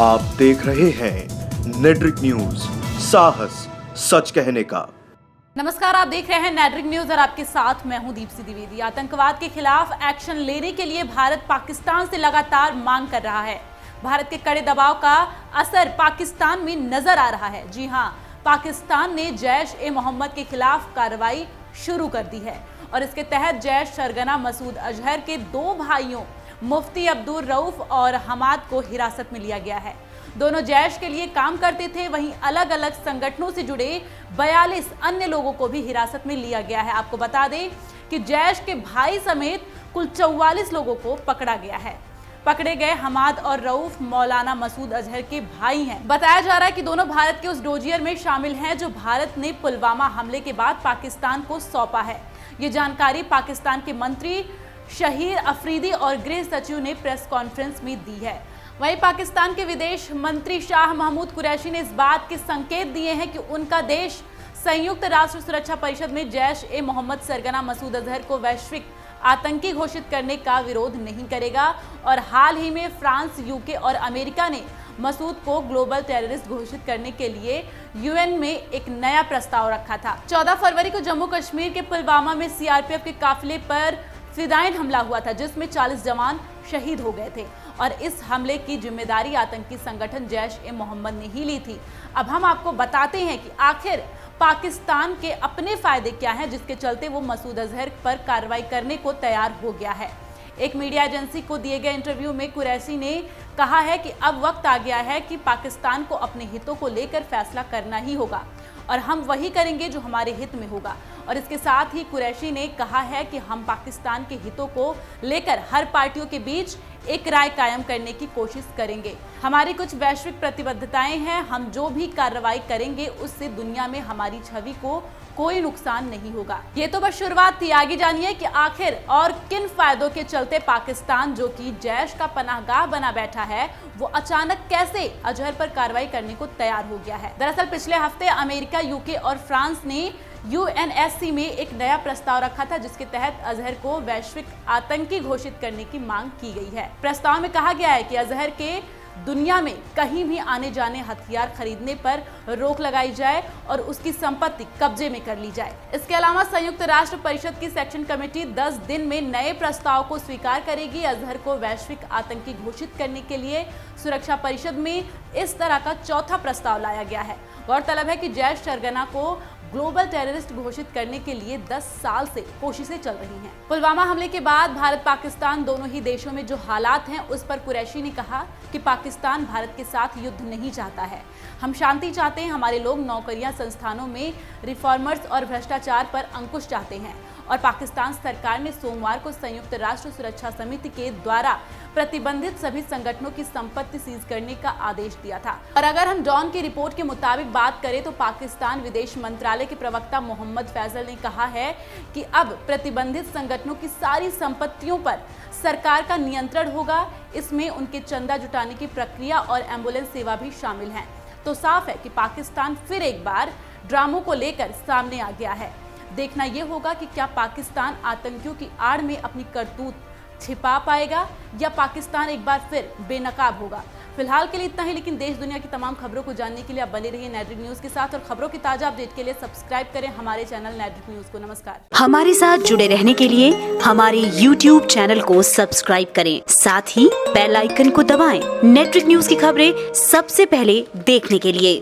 आप देख रहे हैं नेट्रिक न्यूज, साहस सच कहने का। नमस्कार, आप देख रहे हैं नेट्रिक न्यूज और आपके साथ मैं हूं दीप्ति द्विवेदी। आतंकवाद के खिलाफ एक्शन लेने के लिए भारत पाकिस्तान से लगातार मांग कर रहा है। भारत के कड़े दबाव का असर पाकिस्तान में नजर आ रहा है। जी हां, पाकिस्तान ने जैश-ए-मोहम्मद के खिलाफ कार्रवाई शुरू कर दी है और इसके तहत जैश सरगना मसूद अजहर के 2 भाइयों मुफ्ती अब्दुल रऊफ और हमाद को हिरासत में लिया गया है। दोनों जैश के लिए काम करते थे। वहीं अलग अलग संगठनों से जुड़े 42 अन्य लोगों को भी हिरासत में लिया गया है। आपको बता दें कि जैश के भाई समेत कुल 44 लोगों को पकड़ा गया है। पकड़े गए हमाद और रऊफ मौलाना मसूद अजहर के भाई हैं। बताया जा रहा है कि दोनों भारत के उस डोजियर में शामिल हैं जो भारत ने पुलवामा हमले के बाद पाकिस्तान को सौंपा है। ये जानकारी पाकिस्तान के मंत्री शहीर अफरीदी और गृह सचिव ने प्रेस कॉन्फ्रेंस में दी है। वहीं पाकिस्तान के विदेश मंत्री शाह महमूद कुरैशी ने इस बात के संकेत दिए हैं कि उनका देश संयुक्त राष्ट्र सुरक्षा परिषद में जैश-ए-मोहम्मद सरगना मसूद अजहर को वैश्विक आतंकी घोषित करने का विरोध नहीं करेगा। और हाल ही में फ्रांस, यूके और अमेरिका ने मसूद को ग्लोबल टेररिस्ट घोषित करने के लिए यूएन में एक नया प्रस्ताव रखा था। 14 फरवरी को जम्मू कश्मीर के पुलवामा में सीआरपीएफ के काफिले पर फिदायीन हमला हुआ था, जिसमें 40 जवान शहीद हो गए थे और इस हमले की जिम्मेदारी आतंकी संगठन जैश-ए-मोहम्मद ने ही ली थी। अब हम आपको बताते हैं कि आखिर पाकिस्तान के अपने फायदे क्या हैं, जिसके चलते वो मसूद अजहर पर कार्रवाई करने को तैयार हो गया है। एक मीडिया एजेंसी को दिए गए इंटरव्यू में कुरैशी ने कहा है कि अब वक्त आ गया है कि पाकिस्तान को अपने हितों को लेकर फैसला करना ही होगा और हम वही करेंगे जो हमारे हित में होगा। और इसके साथ ही कुरैशी ने कहा है कि हम पाकिस्तान के हितों को लेकर हर पार्टियों के बीच एक राय कायम करने की कोशिश करेंगे। हमारी कुछ वैश्विक प्रतिबद्धताएं हैं। हम जो भी कार्रवाई करेंगे उससे दुनिया में हमारी छवि को कोई नुकसान नहीं होगा। ये तो बस शुरुआत थी। आगे जानिए कि आखिर और किन फायदों के चलते पाकिस्तान, जो कि जैश का पनाहगाह बना बैठा है, वो अचानक कैसे अजहर पर कार्रवाई करने को तैयार हो गया है। दरअसल पिछले हफ्ते अमेरिका, यूके और फ्रांस ने यूएनएससी में एक नया प्रस्ताव रखा था, जिसके तहत अजहर को वैश्विक आतंकी घोषित करने की मांग की गई है। प्रस्ताव में कहा गया है कि अजहर के दुनिया में कहीं भी आने जाने, हथियार खरीदने पर रोक लगाई जाए और उसकी संपत्ति कब्जे में कर ली जाए। इसके अलावा संयुक्त राष्ट्र परिषद की सेक्शन कमेटी 10 दिन में नए प्रस्ताव को स्वीकार करेगी। अजहर को वैश्विक आतंकी घोषित करने के लिए सुरक्षा परिषद में इस तरह का चौथा प्रस्ताव लाया गया है। गौरतलब है कि जैश सरगना को ग्लोबल टेररिस्ट घोषित करने के लिए 10 साल से कोशिशें चल रही हैं। पुलवामा हमले के बाद भारत पाकिस्तान दोनों ही देशों में जो हालात हैं, उस पर कुरैशी ने कहा कि पाकिस्तान भारत के साथ युद्ध नहीं चाहता है। हम शांति चाहते हैं। हमारे लोग नौकरियां, संस्थानों में रिफॉर्मर्स और भ्रष्टाचार पर अंकुश चाहते हैं। और पाकिस्तान सरकार ने सोमवार को संयुक्त राष्ट्र सुरक्षा समिति के द्वारा प्रतिबंधित सभी संगठनों की संपत्ति सीज करने का आदेश दिया था। और अगर हम डॉन की रिपोर्ट के मुताबिक बात करें तो पाकिस्तान विदेश मंत्रालय के प्रवक्ता मोहम्मद फैसल ने कहा है कि अब प्रतिबंधित संगठनों की सारी संपत्तियों पर सरकार का नियंत्रण होगा। इसमें उनके चंदा जुटाने की प्रक्रिया और एम्बुलेंस सेवा भी शामिल है। तो साफ है कि पाकिस्तान फिर एक बार ड्रामों को लेकर सामने आ गया है। देखना यह होगा कि क्या पाकिस्तान आतंकियों की आड़ में अपनी करतूत छिपा पाएगा या पाकिस्तान एक बार फिर बेनकाब होगा। फिलहाल के लिए इतना ही, लेकिन देश दुनिया की तमाम खबरों को जानने के लिए आप बने रहिए नेट्रिक न्यूज के साथ और खबरों की ताजा अपडेट के लिए सब्सक्राइब करें हमारे चैनल नेट्रिक न्यूज को। नमस्कार। हमारे साथ जुड़े रहने के लिए हमारे YouTube चैनल को सब्सक्राइब करें, साथ ही बेल आइकन को दबाएं। नेट्रिक न्यूज की खबरें सबसे पहले देखने के लिए।